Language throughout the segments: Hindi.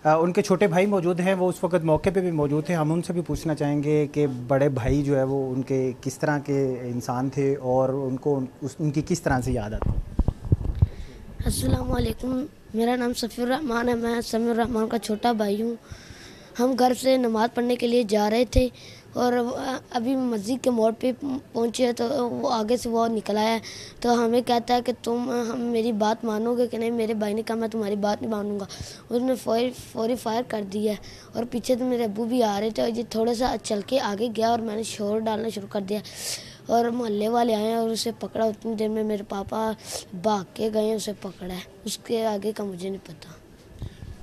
उनके छोटे भाई मौजूद हैं, वो उस वक्त मौके पे भी मौजूद थे। हम उनसे भी पूछना चाहेंगे कि बड़े भाई जो है वो उनके किस तरह के इंसान थे और उनको उनकी किस तरह से याद आती है। अस्सलाम वालेकुम। मेरा नाम सफ़ीर रहमान है। मैं समीर रहमान का छोटा भाई हूँ। हम घर से नमाज़ पढ़ने के लिए जा रहे थे और अभी मस्जिद के मोड़ पे पहुँचे तो वो आगे से वो निकल आया। तो हमें कहता है कि तुम हम मेरी बात मानोगे कि नहीं। मेरे भाई ने कहा मैं तुम्हारी बात नहीं मानूंगा। उसने फौरी फायर कर दिया और पीछे तो मेरे अब्बू भी आ रहे थे और ये थोड़ा सा चल के आगे गया और मैंने शोर डालना शुरू कर दिया और मोहल्ले वाले आए और उसे पकड़ा। उतनी देर में मेरे पापा भाग के गए, उसे पकड़ा है। उसके आगे का मुझे नहीं पता।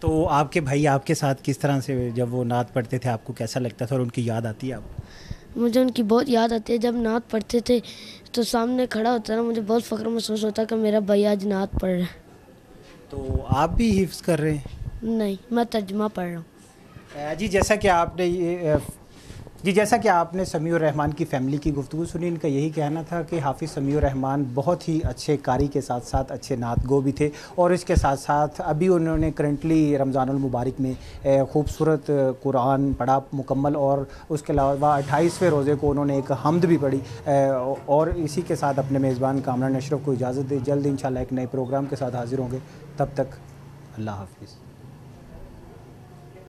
तो आपके भाई आपके साथ किस तरह से जब वो नात पढ़ते थे आपको कैसा लगता था और उनकी याद आती है आपको? मुझे उनकी बहुत याद आती है। जब नात पढ़ते थे तो सामने खड़ा होता था, मुझे बहुत फ़ख्र महसूस होता कि मेरा भाई आज नात पढ़ रहा है। तो आप भी हिफ्ज़ कर रहे हैं? नहीं, मैं तर्जुमा पढ़ रहा हूँ। जी जैसा कि आपने समीउर रहमान की फ़ैमिली की गुफ्तगू सुनी, इनका यही कहना था कि हाफ़िज़ समीउर रहमान बहुत ही अच्छे कारी के साथ साथ अच्छे नात गो भी थे और इसके साथ साथ अभी उन्होंने करंटली रमज़ानुल मुबारक में खूबसूरत कुरान पढ़ा मुकम्मल और उसके अलावा 28वें रोज़े को उन्होंने एक हम्द भी पढ़ी। और इसी के साथ अपने मेज़बान कामरान अशरफ को इजाज़त दे। जल्द इंशाल्लाह एक नए प्रोग्राम के साथ हाज़िर होंगे। तब तक अल्लाह हाफ़िज़।